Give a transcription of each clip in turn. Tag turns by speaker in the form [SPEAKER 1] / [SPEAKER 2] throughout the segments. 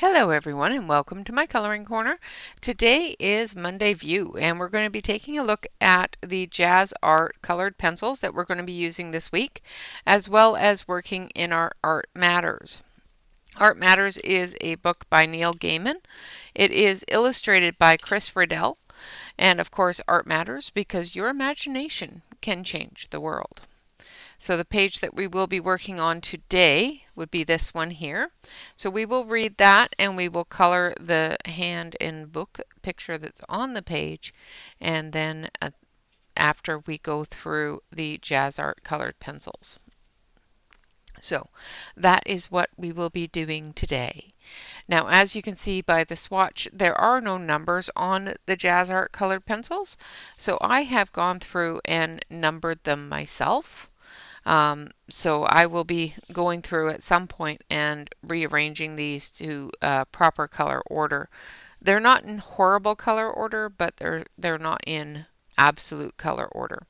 [SPEAKER 1] Hello everyone and welcome to my coloring corner. Today is Monday View and we're going to be taking a look at the JasArt colored pencils that we're going to be using this week, as well as working in our Art Matters. Art Matters is a book by Neil Gaiman. It is illustrated by Chris Riddell, and of course Art Matters because your imagination can change the world. So the page that we will be working on today would be this one here. So we will read that and we will color the hand and book picture that's on the page, and then after we go through the JasArt colored pencils. So that is what we will be doing today. Now, as you can see by the swatch, there are no numbers on the JasArt colored pencils. So I have gone through and numbered them myself. So I will be going through at some point and rearranging these to proper color order. They're not in horrible color order, but they're not in absolute color order.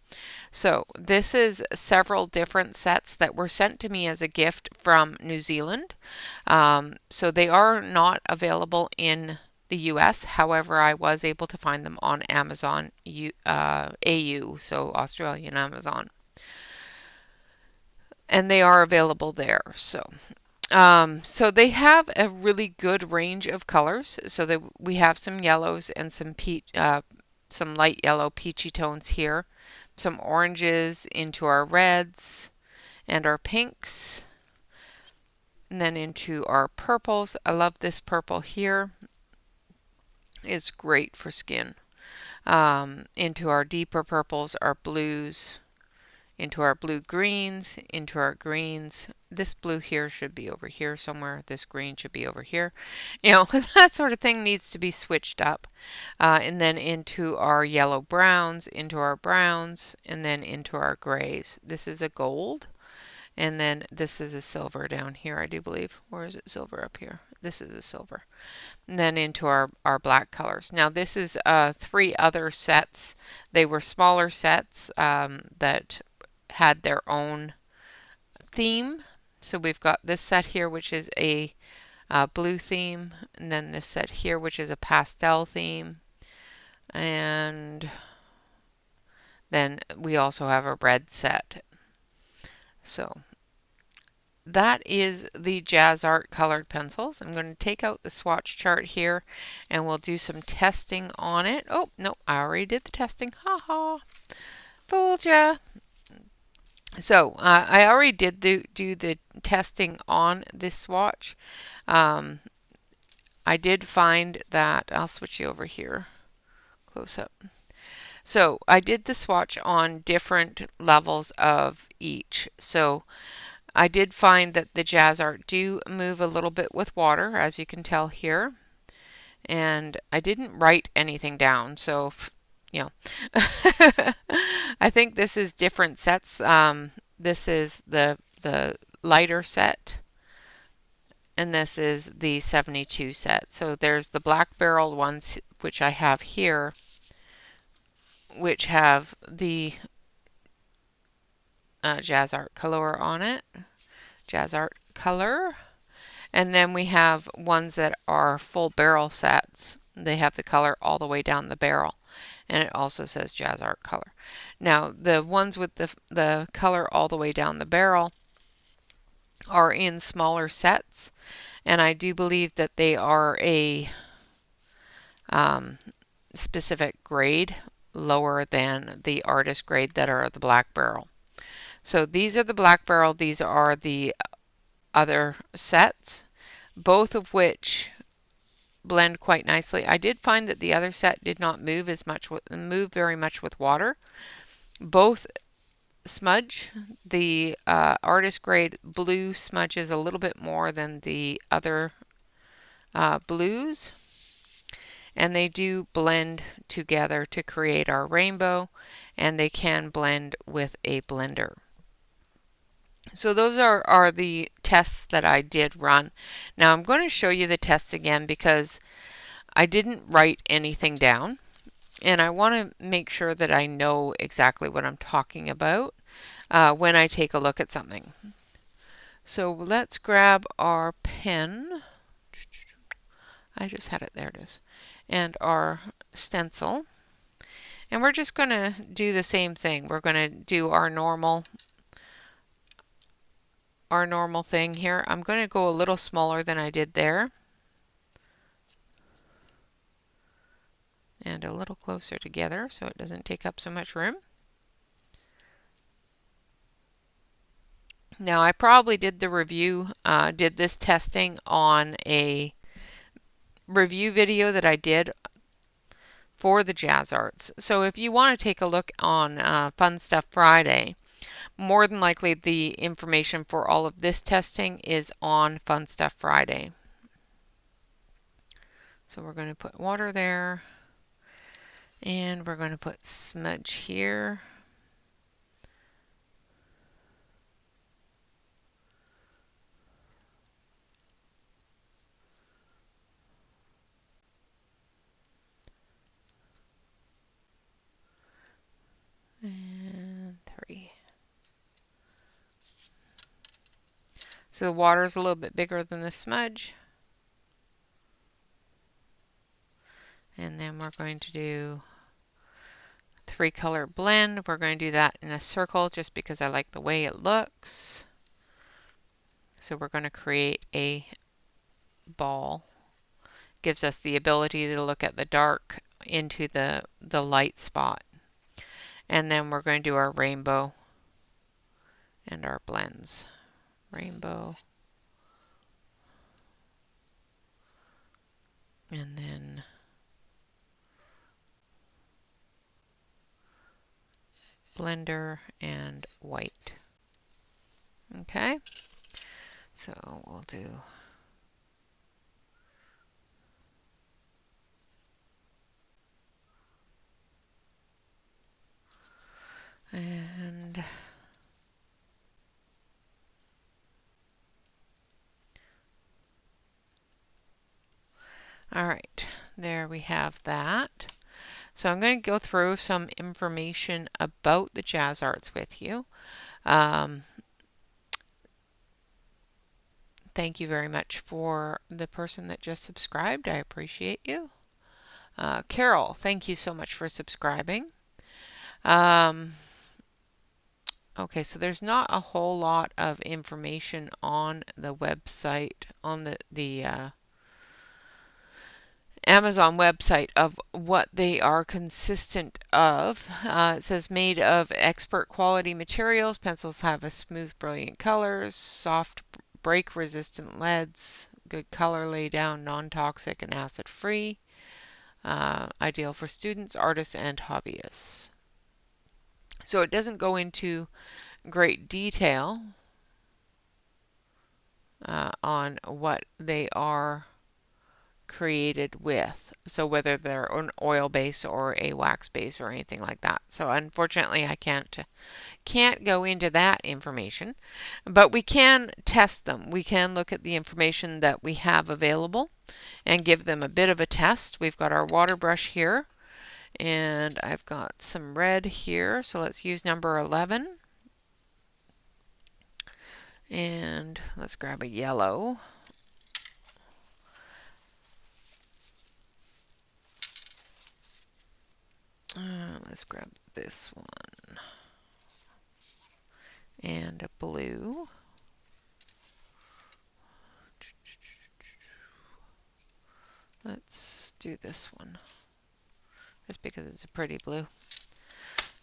[SPEAKER 1] So this is several different sets that were sent to me as a gift from New Zealand. So they are not available in the US. However, I was able to find them on Amazon AU, so Australian Amazon. And they are available there. So they have a really good range of colors. So that we have some yellows and some light yellow peachy tones here, some oranges into our reds and our pinks, and then into our purples. I love this purple here. It's great for skin. Into our deeper purples, our blues, into our blue-greens, into our greens. This blue here should be over here somewhere. This green should be over here. You know, that sort of thing needs to be switched up. And then into our yellow-browns, into our browns, and then into our grays. This is a gold. And then this is a silver down here, I do believe. Or is it silver up here? This is a silver. And then into our black colors. Now this is 3 other sets. They were smaller sets that had their own theme. So we've got this set here, which is a blue theme, and then this set here, which is a pastel theme, and then we also have a red set. So that is the JasArt colored pencils. I'm going to take out the swatch chart here and we'll do some testing on it. Oh, no, I already did the testing. Ha ha. Fooled ya. So I already did do the testing on this swatch. I did find that, I'll switch you over here, close up. So I did the swatch on different levels of each. So I did find that the JasArt do move a little bit with water, as you can tell here. And I didn't write anything down, so you know, I think this is different sets. This is the lighter set, and this is the 72 set. So there's the black barrel ones, which I have here, which have the JasArt color on it, JasArt color. And then we have ones that are full barrel sets. They have the color all the way down the barrel. And it also says JasArt color. Now, the ones with the color all the way down the barrel are in smaller sets. And I do believe that they are a specific grade, lower than the artist grade that are the black barrel. So these are the black barrel. These are the other sets, both of which blend quite nicely. I did find that the other set did not move very much with water. Both smudge. The artist grade blue smudges a little bit more than the other blues, and they do blend together to create our rainbow, and they can blend with a blender. So those are the tests that I did run. Now I'm going to show you the tests again because I didn't write anything down, and I want to make sure that I know exactly what I'm talking about when I take a look at something. So let's grab our pen. I just had it, there it is. And our stencil. And we're just going to do the same thing. We're going to do our normal thing here. I'm going to go a little smaller than I did there. And a little closer together so it doesn't take up so much room. Now I probably did the review, did this testing on a review video that I did for the JasArts. So if you want to take a look on Fun Stuff Friday, more than likely the information for all of this testing is on Fun Stuff Friday. So we're going to put water there, and we're going to put smudge here. And 3. So the water is a little bit bigger than the smudge. And then we're going to do 3-color blend. We're going to do that in a circle just because I like the way it looks. So we're going to create a ball. Gives us the ability to look at the dark into the light spot. And then we're going to do our rainbow and our blends. Rainbow. And then blender and white. Okay, so we'll do and all right, there we have that. So I'm going to go through some information about the JasArts with you. Thank you very much for the person that just subscribed. I appreciate you. Carol, thank you so much for subscribing. Okay, so there's not a whole lot of information on the website, on the Amazon website of what they are consistent of. It says made of expert quality materials. Pencils have a smooth, brilliant colors, soft, break-resistant leads, good color laydown, non-toxic and acid-free. Ideal for students, artists, and hobbyists. So it doesn't go into great detail on what they are created with. So whether they're an oil base or a wax base or anything like that. So unfortunately I can't go into that information, but we can test them. We can look at the information that we have available and give them a bit of a test. We've got our water brush here, and I've got some red here, so let's use number 11. And let's grab a yellow. Let's grab this one. And a blue. Let's do this one, just because it's a pretty blue.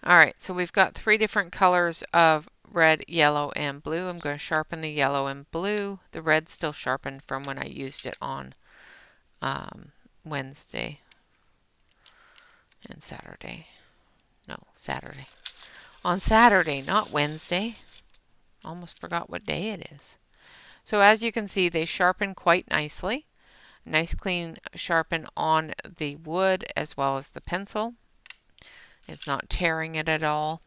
[SPEAKER 1] Alright, so we've got 3 different colors of red, yellow, and blue. I'm going to sharpen the yellow and blue. The red's still sharpened from when I used it on Wednesday and Saturday. No, Saturday. On Saturday, not Wednesday. Almost forgot what day it is. So as you can see, they sharpen quite nicely. Nice clean sharpen on the wood as well as the pencil. It's not tearing it at all.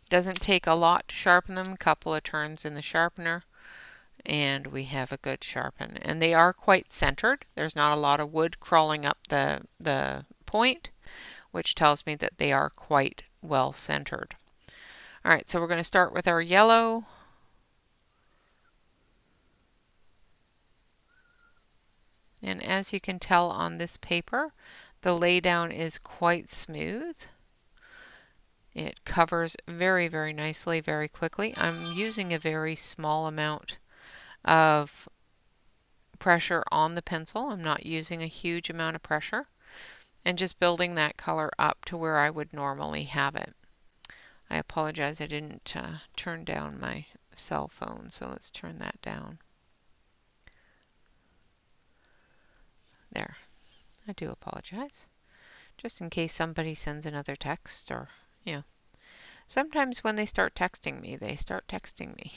[SPEAKER 1] Doesn't take a lot to sharpen them, a couple of turns in the sharpener, and we have a good sharpen. And they are quite centered. There's not a lot of wood crawling up the point, which tells me that they are quite well centered. All right, so we're going to start with our yellow. And as you can tell on this paper, the laydown is quite smooth. It covers very, very nicely, very quickly. I'm using a very small amount of pressure on the pencil. I'm not using a huge amount of pressure, and just building that color up to where I would normally have it. I apologize, I didn't turn down my cell phone, so let's turn that down. There. I do apologize. Just in case somebody sends another text, or, you know, sometimes when they start texting me, they start texting me.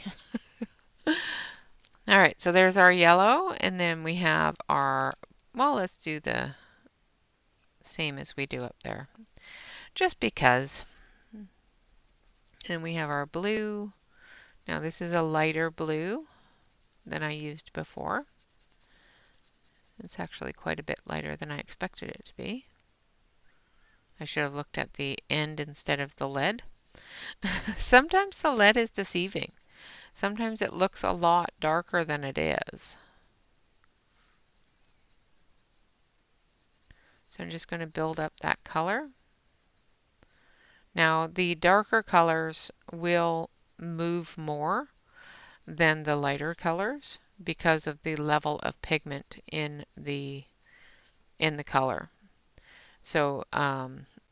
[SPEAKER 1] All right, so there's our yellow, and then we have our, well, let's do the same as we do up there, just because. And we have our blue. Now this is a lighter blue than I used before. It's actually quite a bit lighter than I expected it to be. I should have looked at the end instead of the lead. Sometimes the lead is deceiving. Sometimes it looks a lot darker than it is. So I'm just going to build up that color. Now the darker colors will move more than the lighter colors because of the level of pigment in the color. So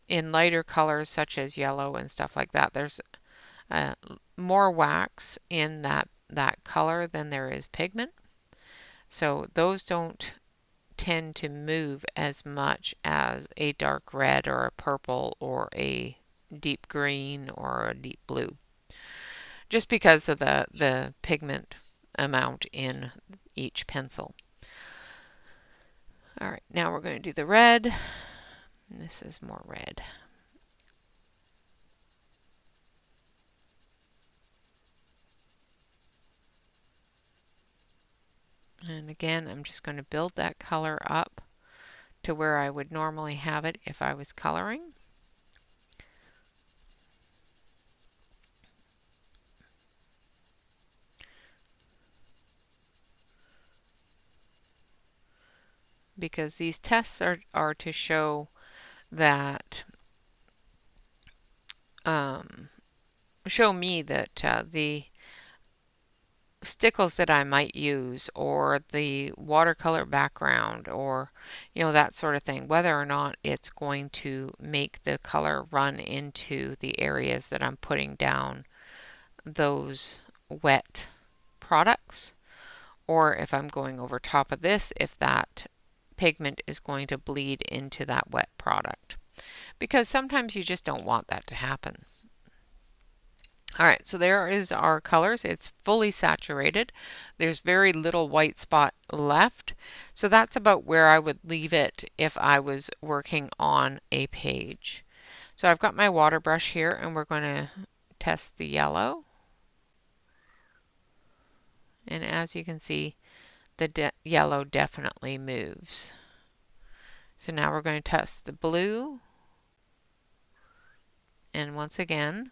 [SPEAKER 1] in lighter colors such as yellow and stuff like that, there's more wax in that color than there is pigment. So those don't tend to move as much as a dark red or a purple or a deep green or a deep blue, just because of the pigment amount in each pencil. All right, now we're going to do the red. This is more red. And again, I'm just going to build that color up to where I would normally have it if I was coloring. Because these tests are to show that show me that the stickles that I might use, or the watercolor background, or that sort of thing, whether or not it's going to make the color run into the areas that I'm putting down those wet products, or if I'm going over top of this, if that pigment is going to bleed into that wet product, because sometimes you just don't want that to happen. All right, so there is our colors. It's fully saturated. There's very little white spot left. So that's about where I would leave it if I was working on a page. So I've got my water brush here, and we're going to test the yellow. And as you can see, the yellow definitely moves. So now we're going to test the blue. And once again,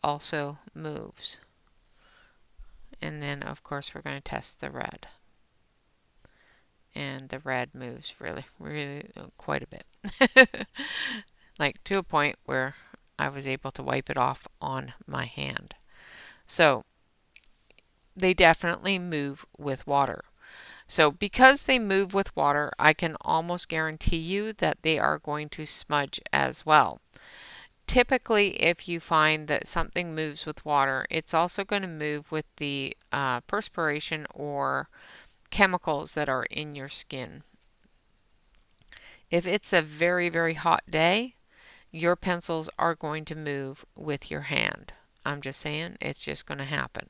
[SPEAKER 1] also moves. And then, of course, we're going to test the red. And the red moves really, really quite a bit. Like to a point where I was able to wipe it off on my hand. So they definitely move with water. So because they move with water, I can almost guarantee you that they are going to smudge as well. Typically, if you find that something moves with water, it's also going to move with the perspiration or chemicals that are in your skin. If it's a very, very hot day, your pencils are going to move with your hand. I'm just saying, it's just going to happen.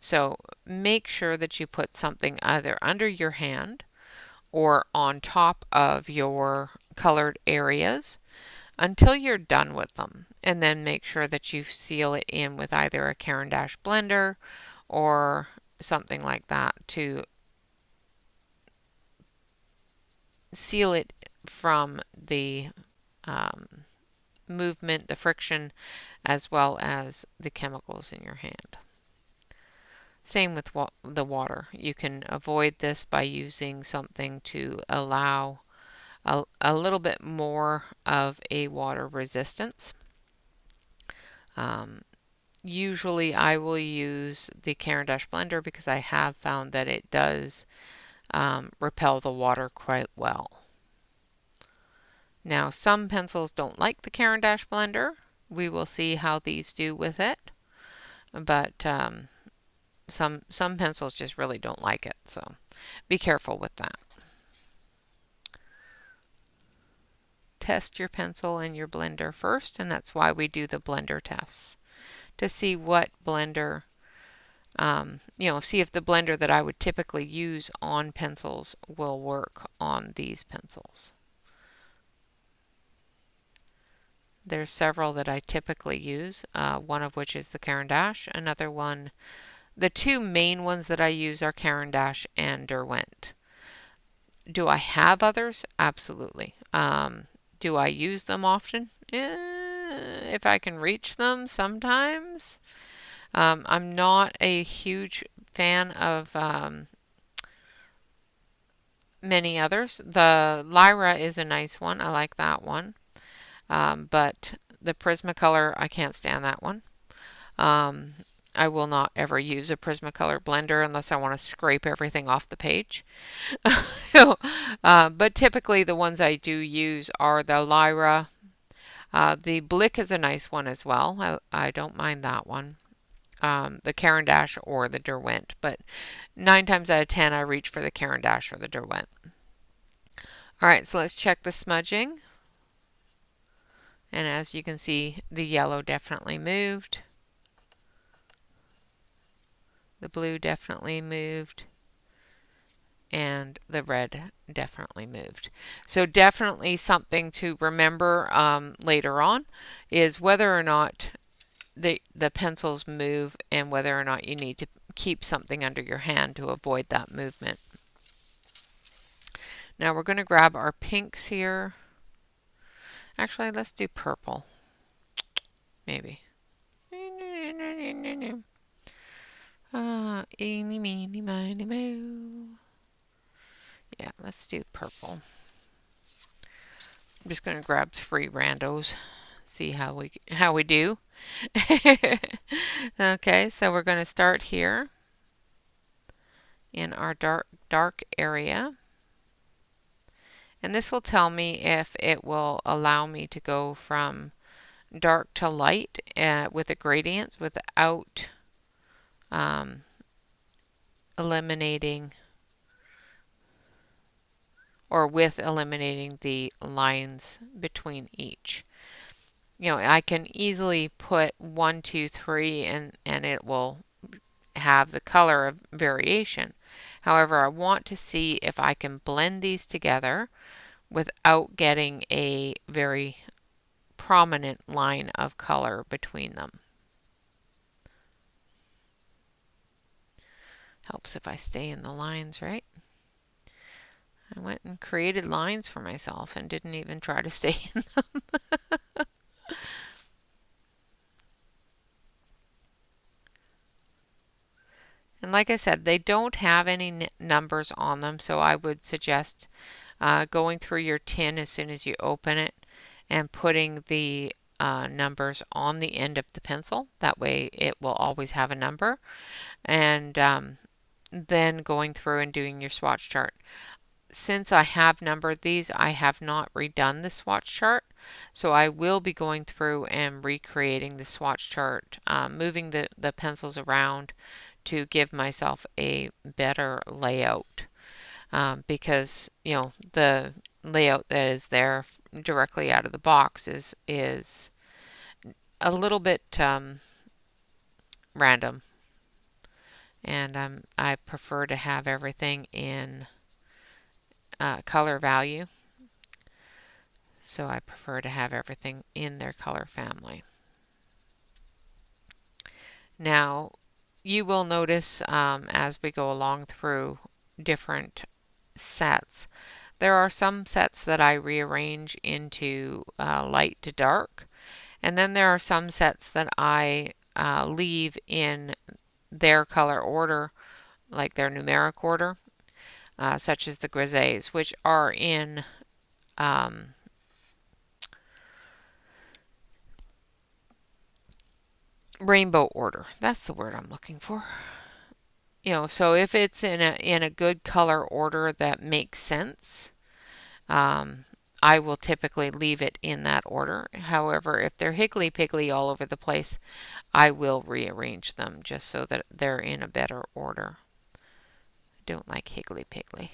[SPEAKER 1] So make sure that you put something either under your hand or on top of your colored areas until you're done with them. And then make sure that you seal it in with either a Caran d'Ache blender or something like that to seal it from the movement, the friction, as well as the chemicals in your hand. Same with the water. You can avoid this by using something to allow a little bit more of a water resistance. Usually I will use the Caran d'Ache blender because I have found that it does repel the water quite well. Now some pencils don't like the Caran d'Ache blender. We will see how these do with it, but some pencils just really don't like it, so be careful with that. Test your pencil in your blender first, and that's why we do the blender tests, to see what blender, see if the blender that I would typically use on pencils will work on these pencils. There's several that I typically use, one of which is the Caran d'Ache. Another one, the two main ones that I use are Caran d'Ache and Derwent. Do I have others? Absolutely. Do I use them often? If I can reach them sometimes. I'm not a huge fan of many others. The Lyra is a nice one. I like that one. But the Prismacolor, I can't stand that one. I will not ever use a Prismacolor blender unless I want to scrape everything off the page. But typically the ones I do use are the Lyra. The Blick is a nice one as well. I don't mind that one. The Caran d'Ache or the Derwent, but 9 times out of 10 I reach for the Caran d'Ache or the Derwent. Alright, so let's check the smudging. And as you can see, the yellow definitely moved. The blue definitely moved. And the red definitely moved. So definitely something to remember later on is whether or not the pencils move and whether or not you need to keep something under your hand to avoid that movement. Now we're going to grab our pinks here. Actually, let's do purple. Maybe. Eeny, meeny, miny, moe. Yeah, let's do purple. I'm just going to grab 3 randos, see how we do. Okay, so we're going to start here in our dark area. And this will tell me if it will allow me to go from dark to light with a gradient without eliminating the lines between each. I can easily put 1, 2, 3 and it will have the color of variation. However, I want to see if I can blend these together without getting a very prominent line of color between them. Helps if I stay in the lines, right? I went and created lines for myself and didn't even try to stay in them. And like I said, they don't have any numbers on them, so I would suggest going through your tin as soon as you open it and putting the numbers on the end of the pencil. That way it will always have a number. And then going through and doing your swatch chart. Since I have numbered these, I have not redone the swatch chart. So I will be going through and recreating the swatch chart, moving the pencils around to give myself a better layout. Because, the layout that is there directly out of the box is a little bit random. And I prefer to have everything in color value. So I prefer to have everything in their color family. Now, you will notice as we go along through different sets, there are some sets that I rearrange into light to dark, and then there are some sets that I leave in their color order, like their numeric order, such as the grisailles, which are in rainbow order. That's the word I'm looking for. So if it's in a good color order that makes sense, I will typically leave it in that order. However, if they're higgly-piggly all over the place, I will rearrange them just so that they're in a better order. I don't like higgly-piggly.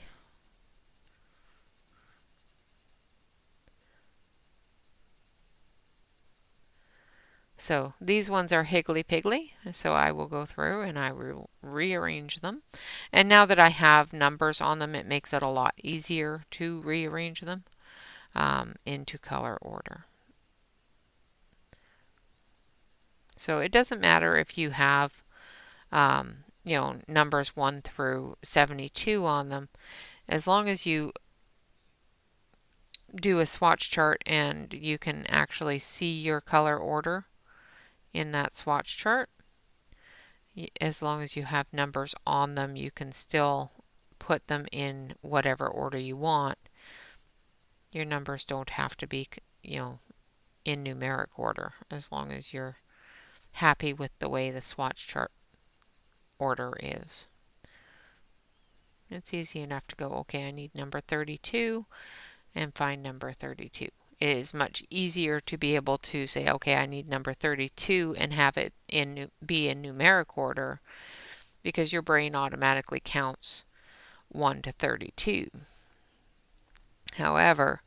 [SPEAKER 1] So these ones are higgly-piggly, so I will go through and I will rearrange them. And now that I have numbers on them, it makes it a lot easier to rearrange them into color order. So it doesn't matter if you have numbers 1 through 72 on them, as long as you do a swatch chart and you can actually see your color order in that swatch chart. As long as you have numbers on them, you can still put them in whatever order you want. Your numbers don't have to be, in numeric order, as long as you're happy with the way the swatch chart order is. It's easy enough to go, okay, I need number 32 and find number 32. It is much easier to be able to say, okay, I need number 32 and have it be in numeric order, because your brain automatically counts 1 to 32. However,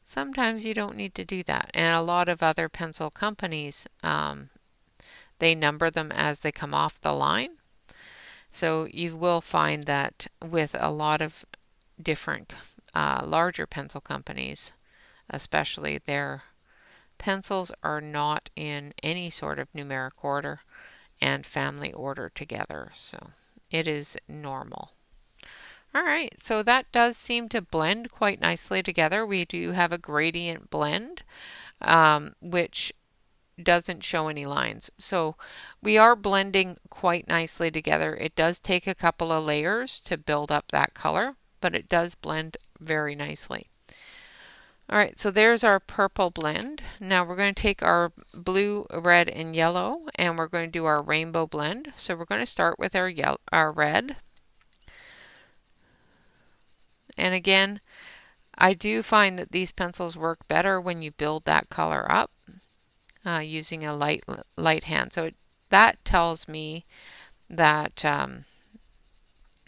[SPEAKER 1] sometimes you don't need to do that. And a lot of other pencil companies, they number them as they come off the line. So you will find that with a lot of different larger pencil companies, especially, their pencils are not in any sort of numeric order and family order together. So it is normal. All right, so that does seem to blend quite nicely together. We do have a gradient blend, which doesn't show any lines. So we are blending quite nicely together. It does take a couple of layers to build up that color, but it does blend very nicely. All right, so there's our purple blend. Now we're going to take our blue, red, and yellow, and we're going to do our rainbow blend. So we're going to start with our red. And again, I do find that these pencils work better when you build that color up using a light hand. So that tells me that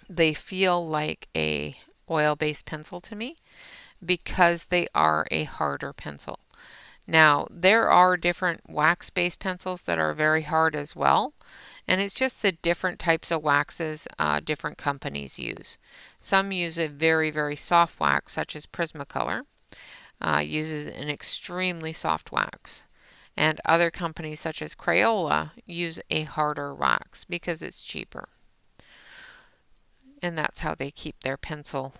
[SPEAKER 1] they feel like a oil-based pencil to me, because they are a harder pencil. Now, there are different wax-based pencils that are very hard as well, and it's just the different types of waxes different companies use. Some use a very, very soft wax, such as Prismacolor, uses an extremely soft wax. And other companies, such as Crayola, use a harder wax because it's cheaper. And that's how they keep their pencil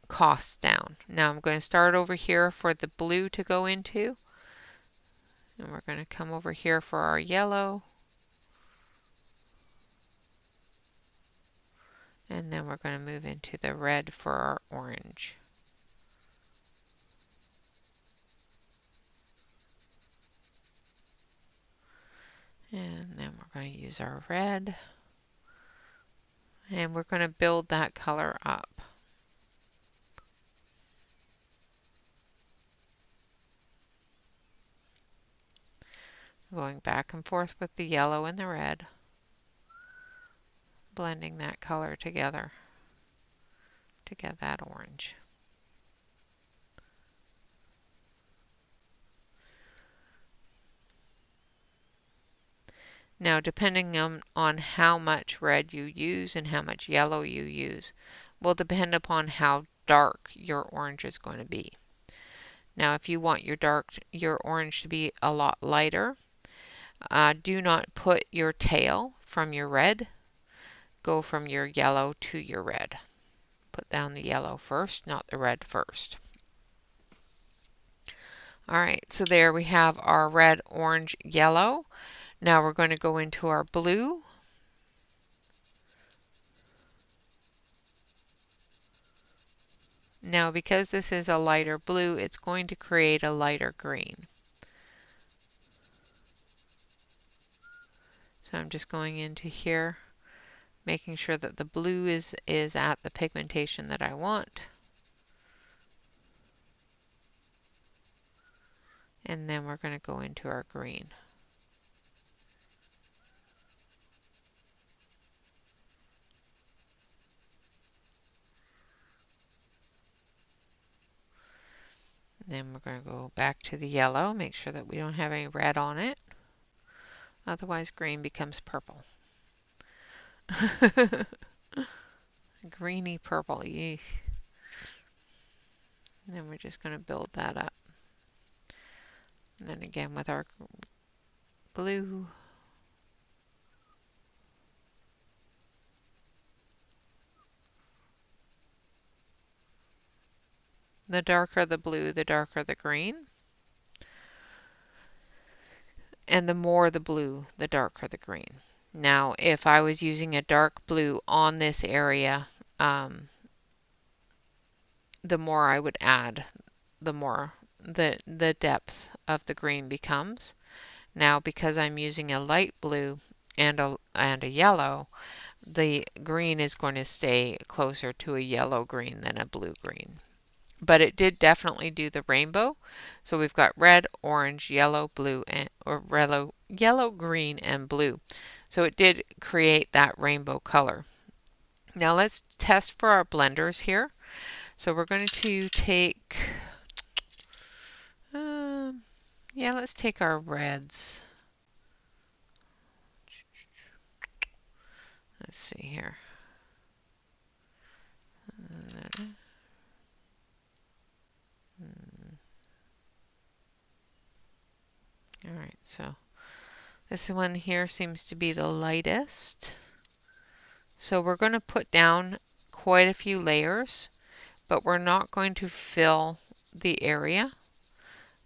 [SPEAKER 1] costs down. Now I'm going to start over here for the blue to go into, and we're going to come over here for our yellow, and then we're going to move into the red for our orange. And then we're going to use our red, and we're going to build that color up. Going back and forth with the yellow and the red, blending that color together to get that orange. Now, depending on how much red you use and how much yellow you use will depend upon how dark your orange is going to be. Now, if you want your orange to be a lot lighter, do not put your tail from your red. Go from your yellow to your red. Put down the yellow first, not the red first. All right, so there we have our red, orange, yellow. Now we're going to go into our blue. Now because this is a lighter blue, it's going to create a lighter green. So I'm just going into here, making sure that the blue is at the pigmentation that I want. And then we're going to go into our green. Then we're going to go back to the yellow, make sure that we don't have any red on it. Otherwise green becomes purple. Greeny purple. Eesh. And then we're just going to build that up. And then again with our blue. The darker the blue, the darker the green. And the more the blue, the darker the green. Now, if I was using a dark blue on this area, the more I would add, the more the depth of the green becomes. Now, because I'm using a light blue and a yellow, the green is going to stay closer to a yellow green than a blue green. But it did definitely do the rainbow. So we've got red, orange, yellow, blue, or yellow, green, and blue. So it did create that rainbow color. Now let's test for our blenders here. So we're going to take, let's take our reds. Let's see here. All right, so this one here seems to be the lightest. So we're going to put down quite a few layers, but we're not going to fill the area.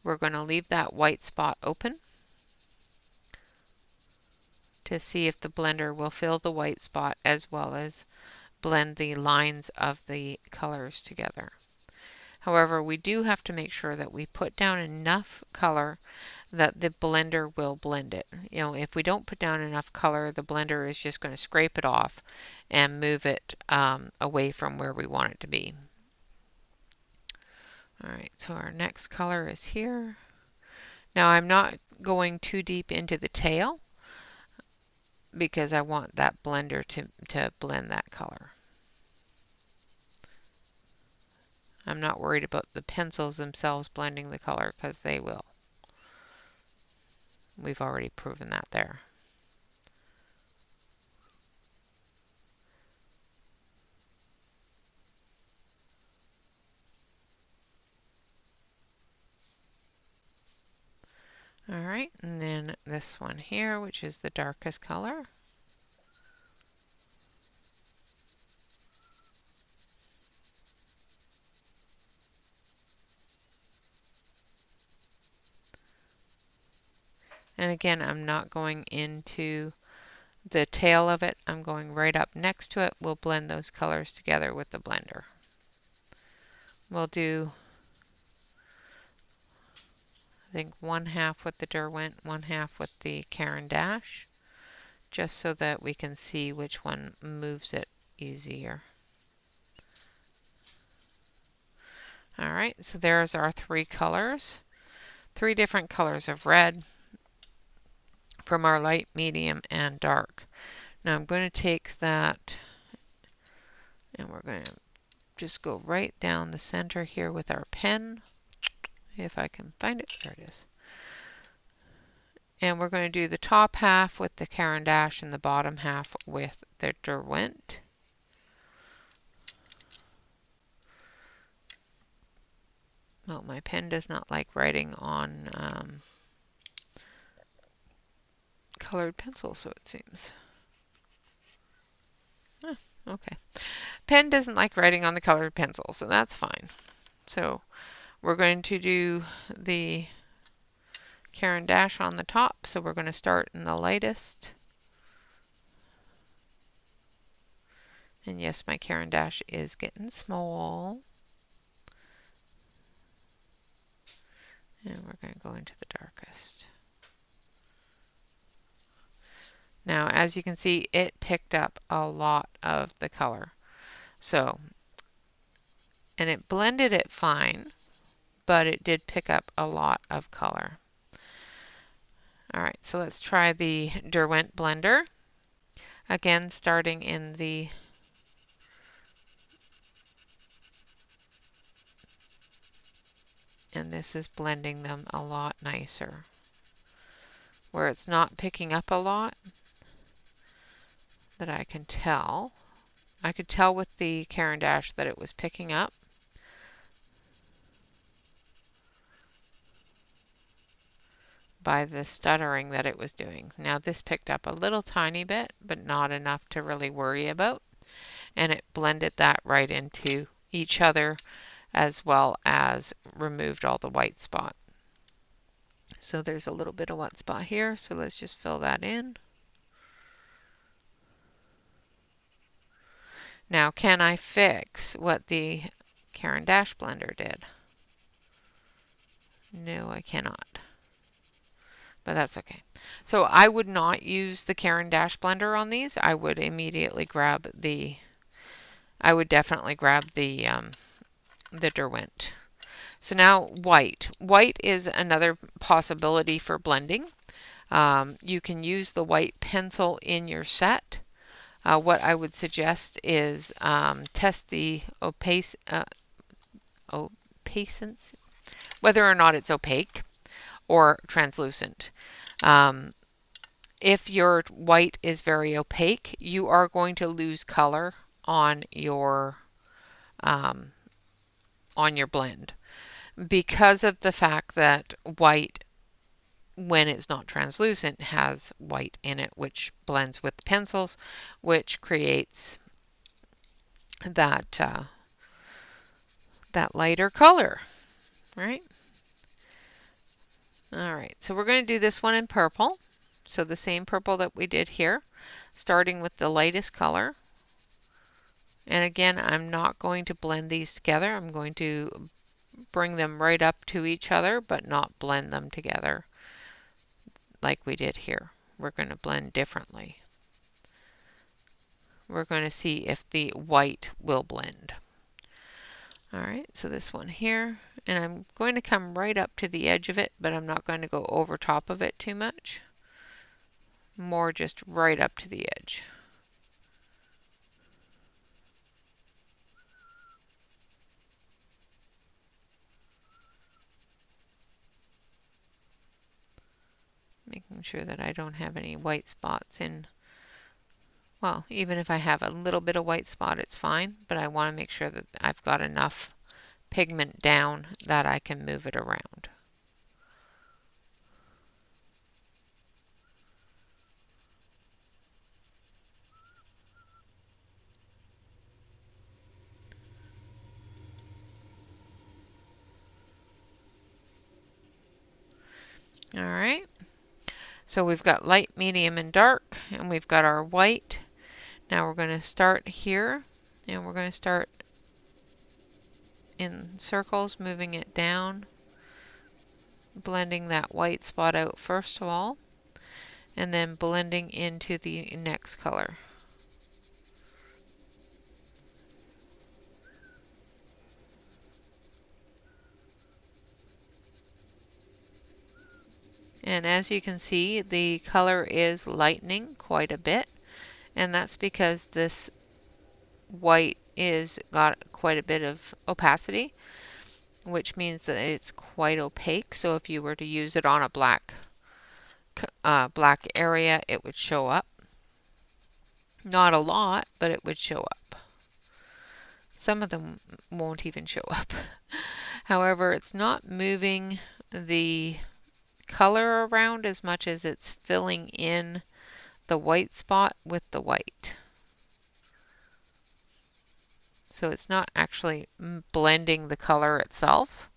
[SPEAKER 1] We're going to leave that white spot open to see if the blender will fill the white spot as well as blend the lines of the colors together. However, we do have to make sure that we put down enough color that the blender will blend it. You know, if we don't put down enough color, the blender is just going to scrape it off and move it away from where we want it to be. All right, so our next color is here. Now I'm not going too deep into the tail because I want that blender to blend that color. I'm not worried about the pencils themselves blending the color because they will. We've already proven that there. All right, and then this one here, which is the darkest color. And again, I'm not going into the tail of it. I'm going right up next to it. We'll blend those colors together with the blender. We'll do, I think, 1/2 with the Derwent, 1/2 with the Caran d'Ache, just so that we can see which one moves it easier. All right, so there's our 3 colors, 3 different colors of red from our light, medium, and dark. Now I'm going to take that and we're going to just go right down the center here with our pen, if I can find it. There it is. And we're going to do the top half with the Caran d'Ache and the bottom half with the Derwent. Well, my pen does not like writing on colored pencil, so it seems. Okay. Pen doesn't like writing on the colored pencil, so that's fine. So we're going to do the Caran d'Ache on the top, so we're going to start in the lightest. And yes, my Caran d'Ache is getting small. And we're going to go into the darkest. Now, as you can see, it picked up a lot of the color. So, and it blended it fine, but it did pick up a lot of color. All right, so let's try the Derwent blender. Again, starting in the and this is blending them a lot nicer. Where it's not picking up a lot, that I can tell. I could tell with the Caran d'Ache that it was picking up. By the stuttering that it was doing. Now this picked up a little tiny bit, but not enough to really worry about. And it blended that right into each other as well as removed all the white spot. So there's a little bit of white spot here, so let's just fill that in. Now can I fix what the Caran d'Ache blender did? No, I cannot. But that's okay. So I would not use the Caran d'Ache blender on these. I would immediately grab the, I would definitely grab the Derwent. So now white. White is another possibility for blending. You can use the white pencil in your set. What I would suggest is test the opacity, whether or not it's opaque or translucent. If your white is very opaque, you are going to lose color on your blend because of the fact that white, when it's not translucent, has white in it, which blends with the pencils, which creates that that lighter color, right? All right, so we're going to do this one in purple. So the same purple that we did here, starting with the lightest color. And again, I'm not going to blend these together. I'm going to bring them right up to each other, but not blend them together like we did here. We're going to blend differently. We're going to see if the white will blend. All right, so this one here, and I'm going to come right up to the edge of it, but I'm not going to go over top of it too much. More just right up to the edge. Making sure that I don't have any white spots in. Well, even if I have a little bit of white spot, it's fine, but I want to make sure that I've got enough pigment down that I can move it around. All right, so we've got light, medium, and dark, and we've got our white. Now we're going to start here, and we're going to start in circles, moving it down, blending that white spot out first of all, and then blending into the next color. And as you can see, the color is lightening quite a bit, and that's because this white is got quite a bit of opacity, which means that it's quite opaque. So if you were to use it on a black area, it would show up. Not a lot, but it would show up. Some of them won't even show up. However, it's not moving the color around as much as it's filling in the white spot with the white. So it's not actually blending the color itself.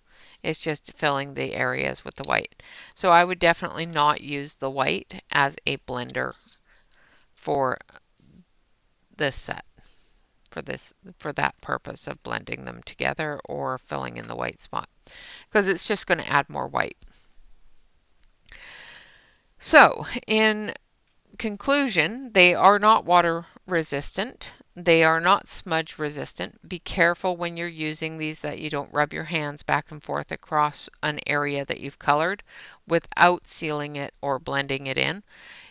[SPEAKER 1] It's just filling the areas with the white. So I would definitely not use the white as a blender for this set, for that purpose of blending them together or filling in the white spot, because it's just going to add more white. So in conclusion, they are not water resistant. They are not smudge resistant. Be careful when you're using these that you don't rub your hands back and forth across an area that you've colored without sealing it or blending it in.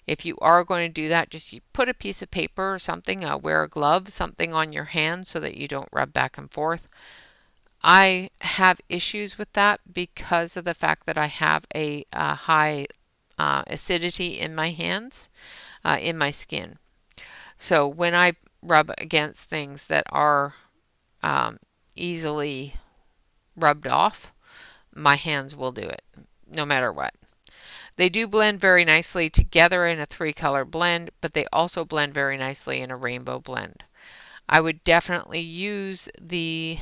[SPEAKER 1] If you are going to do that, just put a piece of paper or something, wear a glove, something on your hand so that you don't rub back and forth. I have issues with that because of the fact that I have a high acidity in my hands, in my skin. So when I rub against things that are easily rubbed off, my hands will do it, no matter what. They do blend very nicely together in a 3-color blend, but they also blend very nicely in a rainbow blend. I would definitely use the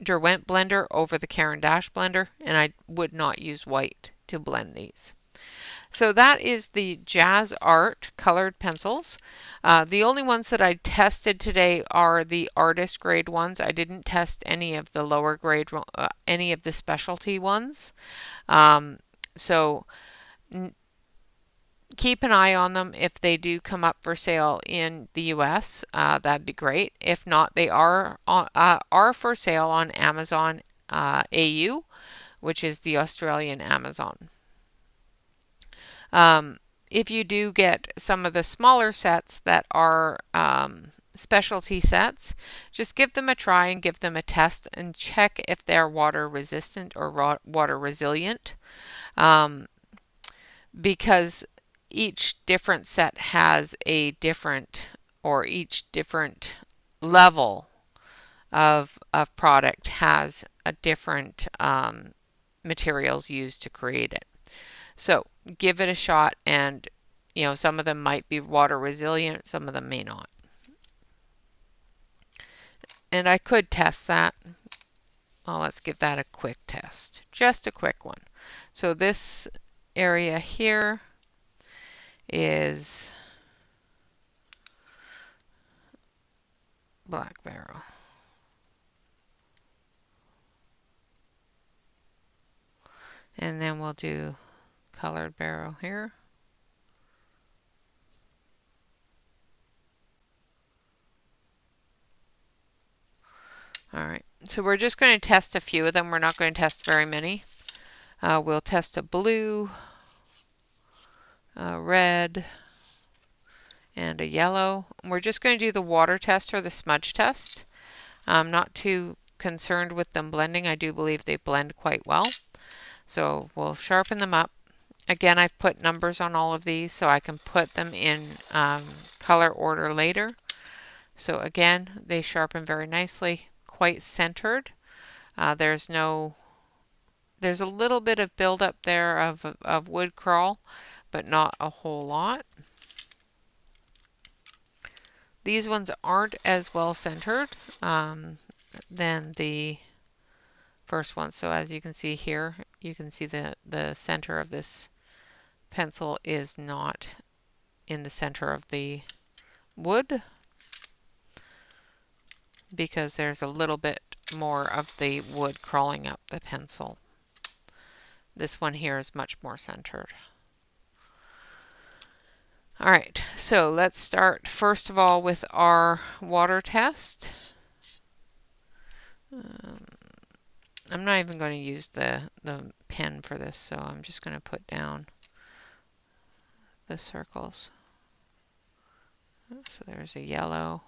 [SPEAKER 1] Derwent blender over the Caran d'Ache blender, and I would not use white to blend these. So that is the JasArt colored pencils. The only ones that I tested today are the artist grade ones. I didn't test any of the lower grade, any of the specialty ones. So keep an eye on them. If they do come up for sale in the US, that'd be great. If not, they are for sale on Amazon AU, which is the Australian Amazon. If you do get some of the smaller sets that are specialty sets, just give them a try and give them a test and check if they're water resistant or water resilient, because each different set has a different, or each different level of product has a different materials used to create it. So give it a shot, and some of them might be water resilient, some of them may not. And I could test that. Well, let's give that a quick test, just a quick one. So this area here is black barrel. And then we'll do colored barrel here. All right, so we're just going to test a few of them. We're not going to test very many. We'll test a blue, a red, and a yellow. We're just going to do the water test or the smudge test. I'm not too concerned with them blending. I do believe they blend quite well. So we'll sharpen them up. Again, I've put numbers on all of these so I can put them in color order later. So again, they sharpen very nicely, quite centered. There's a little bit of buildup there of wood crawl, but not a whole lot. These ones aren't as well centered than the first one. So as you can see here, you can see the center of this pencil is not in the center of the wood, because there's a little bit more of the wood crawling up the pencil. This one here is much more centered. All right, so let's start first of all with our water test. I'm not even going to use the pen for this, so I'm just going to put down the circles. So there's a yellow.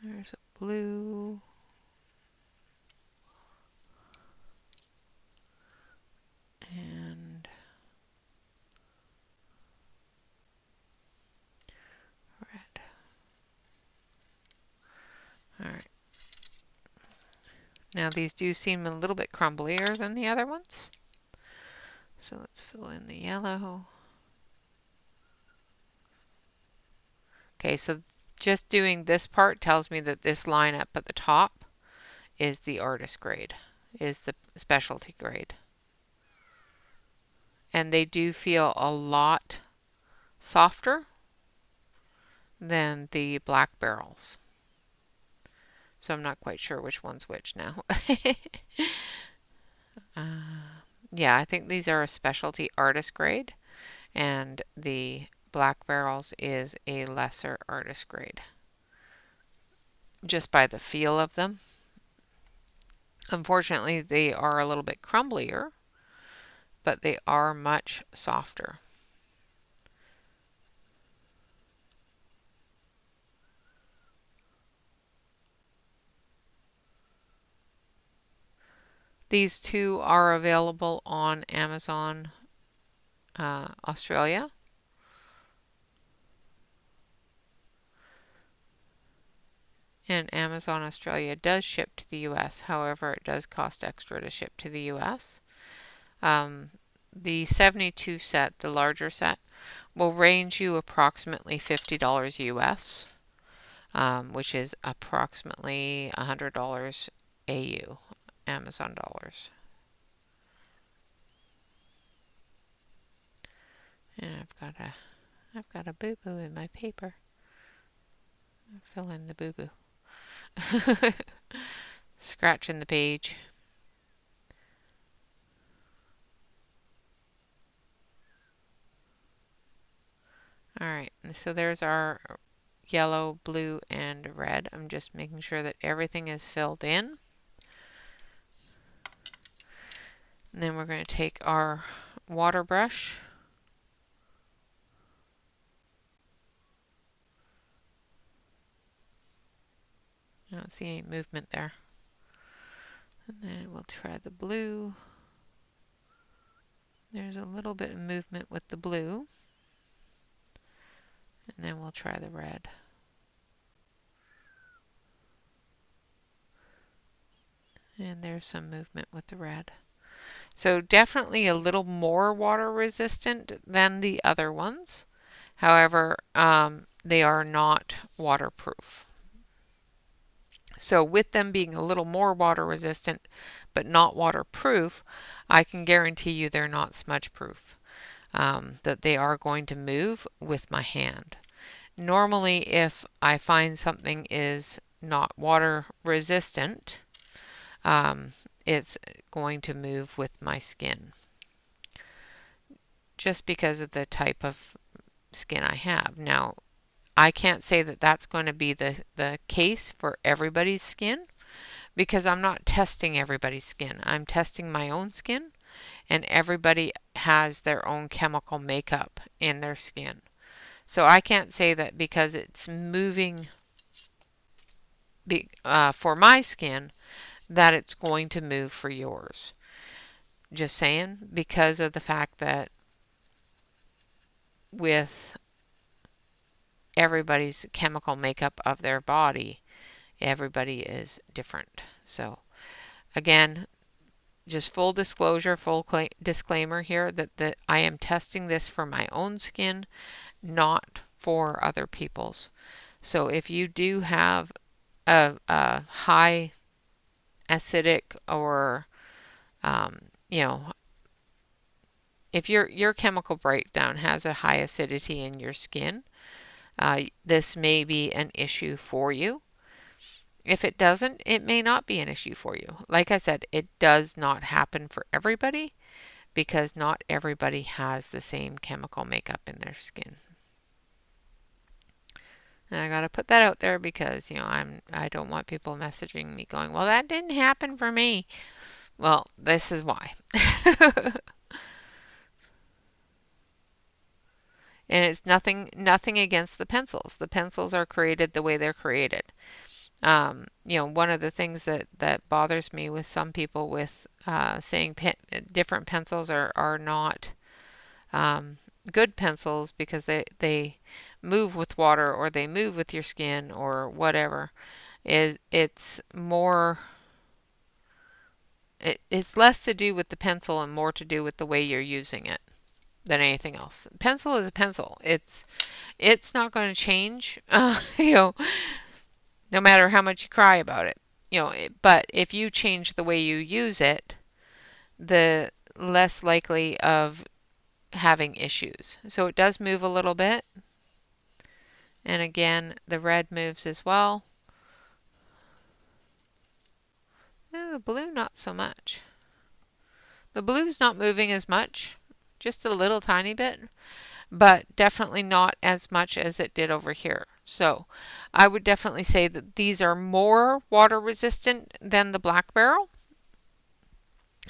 [SPEAKER 1] There's a blue. And red. All right. Now these do seem a little bit crumblier than the other ones. So let's fill in the yellow. Okay, so Just doing this part tells me that this line up at the top is the artist grade, is the specialty grade. And they do feel a lot softer than the black barrels. So I'm not quite sure which one's which now. Yeah, I think these are a specialty artist grade, and the black barrels is a lesser artist grade, just by the feel of them. Unfortunately, they are a little bit crumblier, but they are much softer. These two are available on Amazon Australia. And Amazon Australia does ship to the US. However, it does cost extra to ship to the US. The 72 set, the larger set, will range you approximately $50 US, which is approximately $100 AU, Amazon dollars. And I've got a boo-boo in my paper. I'll fill in the boo-boo. Scratching the page. Alright, so there's our yellow, blue, and red. I'm just making sure that everything is filled in. And then we're going to take our water brush. I don't see any movement there. And then we'll try the blue. There's a little bit of movement with the blue. And then we'll try the red. And there's some movement with the red. So definitely a little more water resistant than the other ones. However, they are not waterproof. So with them being a little more water resistant but not waterproof, I can guarantee you they're not smudge proof. That they are going to move with my hand. Normally, if I find something is not water resistant, it's going to move with my skin, just because of the type of skin I have. Now, I can't say that that's going to be the case for everybody's skin, because I'm not testing everybody's skin. I'm testing my own skin, and everybody has their own chemical makeup in their skin. So I can't say that because it's moving for my skin that it's going to move for yours. Just saying, because of the fact that with everybody's chemical makeup of their body, everybody is different. So again, just full disclosure, full disclaimer here that I am testing this for my own skin, not for other people's. So if you do have a high acidic or you know, if your chemical breakdown has a high acidity in your skin, this may be an issue for you. If it doesn't, it may not be an issue for you. Like I said, it does not happen for everybody because not everybody has the same chemical makeup in their skin. And I gotta put that out there because, you know, I don't want people messaging me going, well, that didn't happen for me. Well, this is why. And it's nothing against the pencils. The pencils are created the way they're created. You know, one of the things that bothers me with some people with saying different pencils are not good pencils because they move with water or they move with your skin or whatever. It's more, it's less to do with the pencil and more to do with the way you're using it. than anything else. Pencil is a pencil. It's not going to change, no matter how much you cry about it. But if you change the way you use it, the less likely of having issues. So it does move a little bit. And again, the red moves as well. The blue, not so much. The blue's not moving as much, just a little tiny bit, but definitely not as much as it did over here. So I would definitely say that these are more water resistant than the black barrel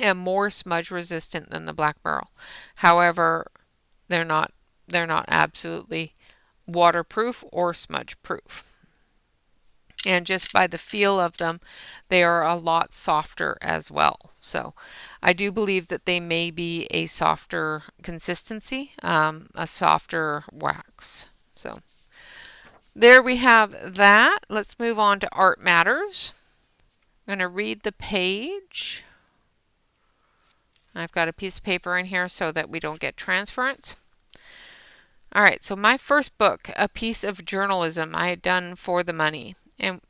[SPEAKER 1] and more smudge resistant than the black barrel. However, they're not absolutely waterproof or smudge proof. And just by the feel of them, they are a lot softer as well. So I do believe that they may be a softer consistency, a softer wax. So there we have that. Let's move on to Art Matters. I'm going to read the page. I've got a piece of paper in here so that we don't get transference. All right, so my first book, a piece of journalism I had done for the money, and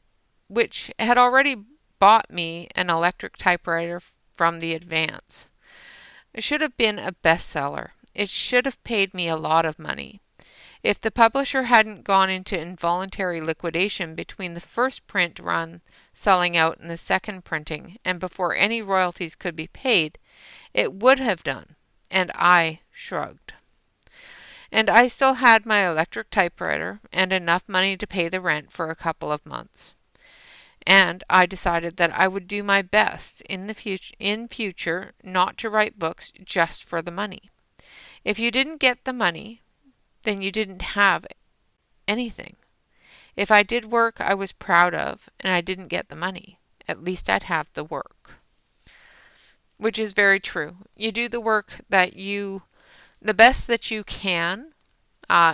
[SPEAKER 1] which had already bought me an electric typewriter from the Advance. It should have been a bestseller. It should have paid me a lot of money. If the publisher hadn't gone into involuntary liquidation between the first print run selling out and the second printing, and before any royalties could be paid, it would have done, and I shrugged. And I still had my electric typewriter and enough money to pay the rent for a couple of months. And I decided that I would do my best in future not to write books just for the money. If you didn't get the money, then you didn't have anything. If I did work I was proud of and I didn't get the money, at least I'd have the work. Which is very true. You do the work the best that you can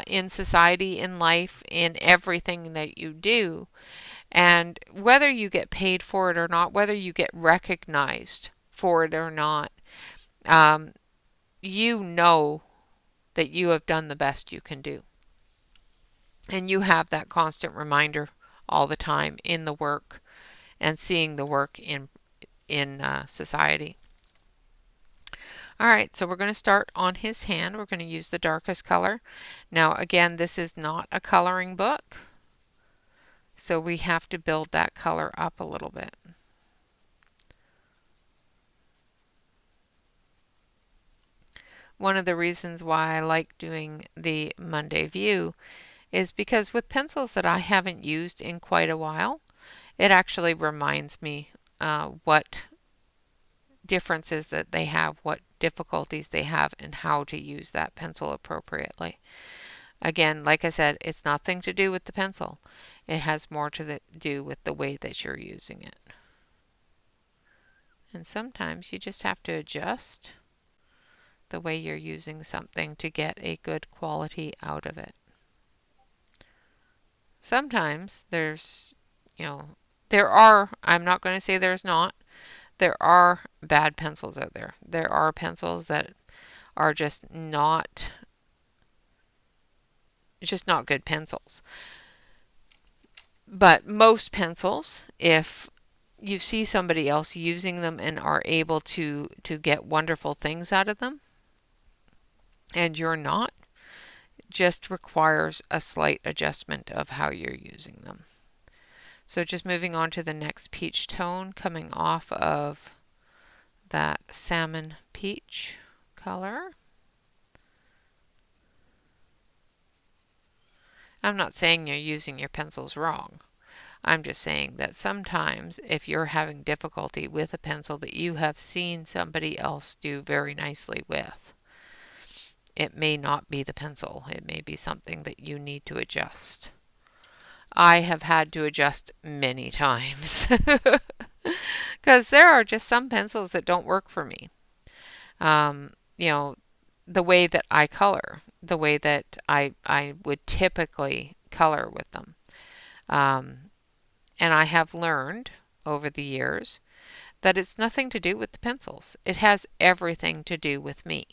[SPEAKER 1] in society, in life, in everything that you do. And whether you get paid for it or not, whether you get recognized for it or not, you know that you have done the best you can do. And you have that constant reminder all the time in the work and seeing the work in society. All right, so we're going to start on his hand. We're going to use the darkest color. Now, again, this is not a coloring book, so we have to build that color up a little bit. One of the reasons why I like doing the Monday view is because with pencils that I haven't used in quite a while, it actually reminds me what differences that they have, what difficulties they have, and how to use that pencil appropriately. Again, like I said, it's nothing to do with the pencil. It has more to do with the way that you're using it. And sometimes you just have to adjust the way you're using something to get a good quality out of it. Sometimes there are, I'm not going to say there's not, there are bad pencils out there. There are pencils that are just not good pencils. But most pencils, if you see somebody else using them and are able to get wonderful things out of them, and you're not, just requires a slight adjustment of how you're using them. So just moving on to the next peach tone, coming off of that salmon peach color. I'm not saying you're using your pencils wrong. I'm just saying that sometimes if you're having difficulty with a pencil that you have seen somebody else do very nicely with, it may not be the pencil. It may be something that you need to adjust. I have had to adjust many times because there are just some pencils that don't work for me. The way that I color, the way that I would typically color with them. And I have learned over the years that it's nothing to do with the pencils. It has everything to do with me.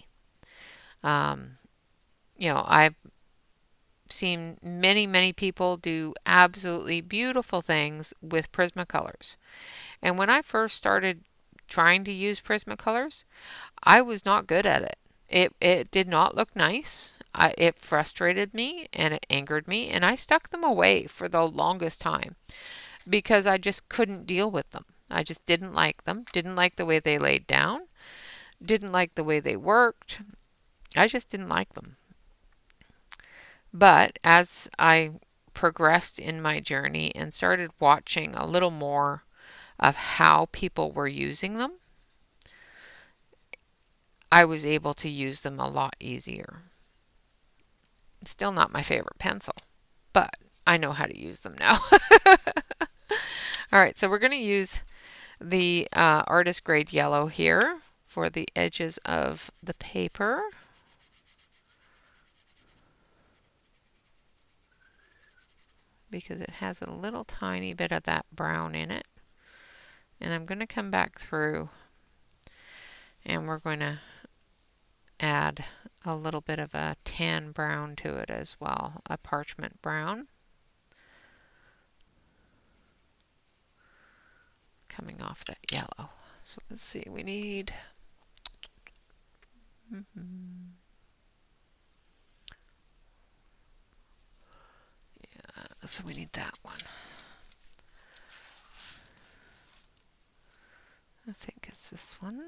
[SPEAKER 1] Um, I've seen many people do absolutely beautiful things with Prismacolors. And when I first started trying to use Prismacolors, I was not good at it. It did not look nice. It frustrated me and it angered me, and I stuck them away for the longest time because I just couldn't deal with them. I just didn't like them, didn't like the way they laid down, didn't like the way they worked. I just didn't like them. But as I progressed in my journey and started watching a little more of how people were using them, I was able to use them a lot easier. Still not my favorite pencil, but I know how to use them now. All right, so we're going to use the artist grade yellow here for the edges of the paper. Because it has a little tiny bit of that brown in it. And I'm going to come back through and we're going to add a little bit of a tan brown to it as well, a parchment brown. Coming off that yellow. So let's see, we need so we need that one. I think it's this one.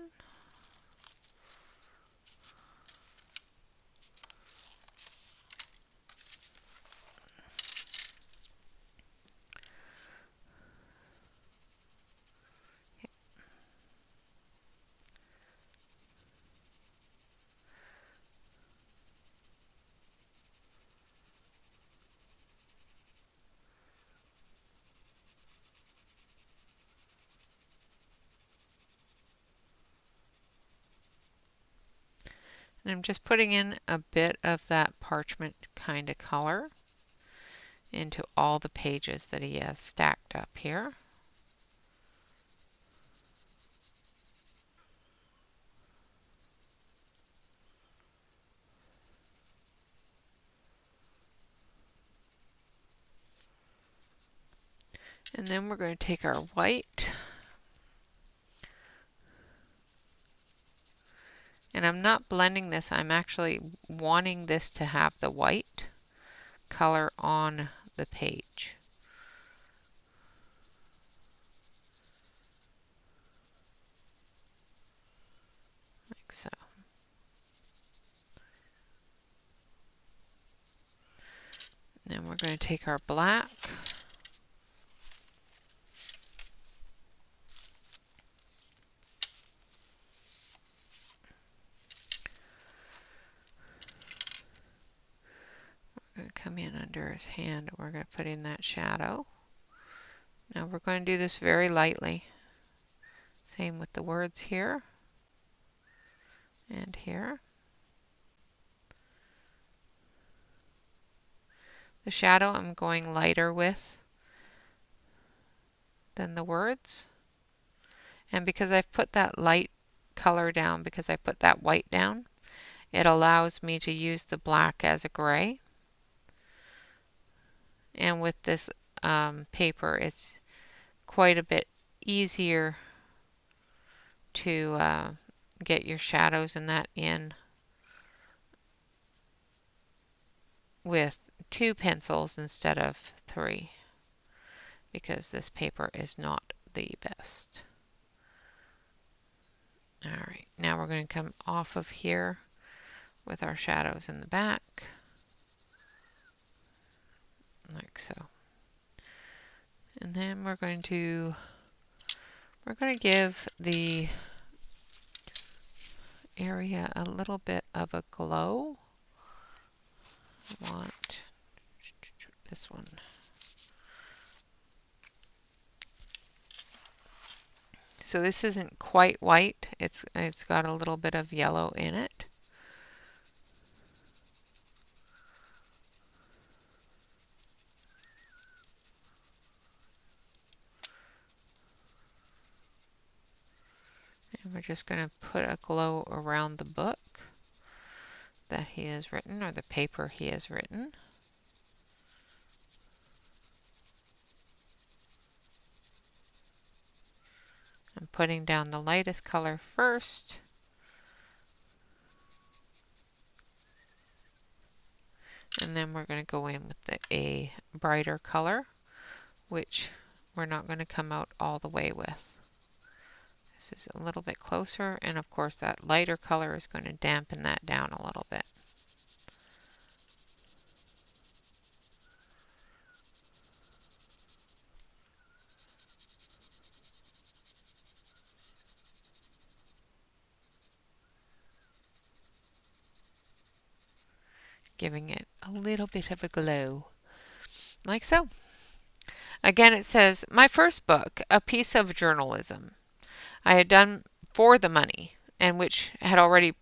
[SPEAKER 1] And I'm just putting in a bit of that parchment kind of color into all the pages that he has stacked up here. And then we're going to take our white, and I'm not blending this, I'm actually wanting this to have the white color on the page. Like so. Then we're going to take our black, we're going to come in under his hand and we're going to put in that shadow. Now we're going to do this very lightly. Same with the words here and here. The shadow I'm going lighter with than the words. And because I've put that light color down, because I put that white down, it allows me to use the black as a gray. And with this paper, it's quite a bit easier to get your shadows and that in with 2 pencils instead of 3, because this paper is not the best. Alright, now we're going to come off of here with our shadows in the back, like so. And then we're going to give the area a little bit of a glow. I want this one. So this isn't quite white. It's got a little bit of yellow in it. And we're just going to put a glow around the book. he has written, or the paper he has written. I'm putting down the lightest color first. And then we're going to go in with a brighter color, which we're not going to come out all the way with. This is a little bit closer, and of course that lighter color is going to dampen that down a little bit. Giving it a little bit of a glow, like so. Again, it says, my first book, a piece of journalism I had done for the money, and which had already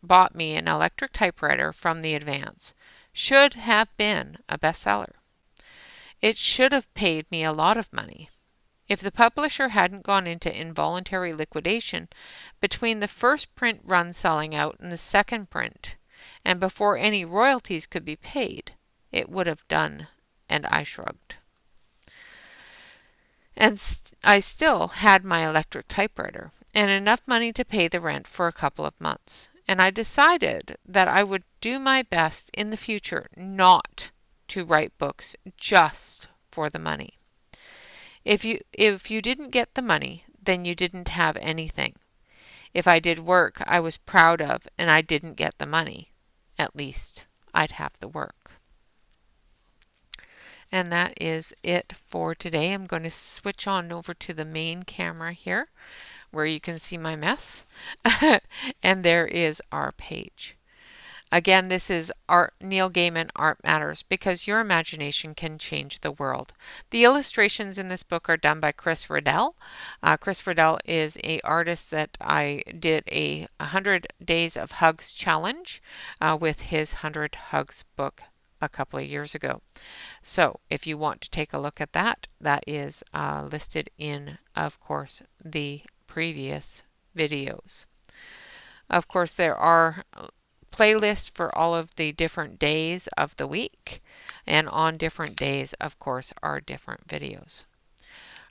[SPEAKER 1] bought me an electric typewriter from the advance, should have been a bestseller. It should have paid me a lot of money. If the publisher hadn't gone into involuntary liquidation between the first print run selling out and the second print, and before any royalties could be paid, it would have done, and I shrugged. And I still had my electric typewriter and enough money to pay the rent for a couple of months. And I decided that I would do my best in the future not to write books just for the money. If you didn't get the money, then you didn't have anything. If I did work I was proud of and I didn't get the money, at least I'd have the work. And that is it for today. I'm going to switch on over to the main camera here where you can see my mess. And there is our page. Again, this is Neil Gaiman Art Matters, because your imagination can change the world. The illustrations in this book are done by Chris Riddell. Chris Riddell is an artist that I did a 100 Days of Hugs challenge with his 100 Hugs book a couple of years ago. So if you want to take a look at that, that is listed in, of course, the previous videos. Of course, there are playlists for all of the different days of the week, and on different days, of course, are different videos.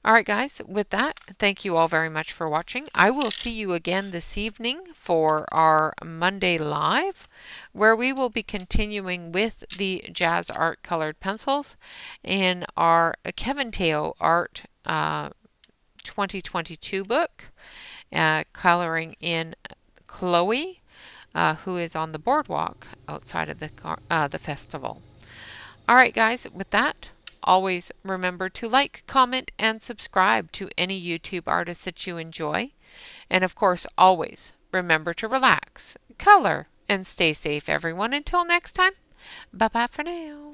[SPEAKER 1] All right, guys, with that, thank you all very much for watching. I will see you again this evening for our Monday Live, where we will be continuing with the JasArt colored pencils and our Kevin Teo Art 2022 book, coloring in Chloe, who is on the boardwalk outside of the festival. All right, guys, with that, always remember to like, comment, and subscribe to any YouTube artist that you enjoy. And of course, always remember to relax, color, and stay safe, everyone. Until next time, bye-bye for now.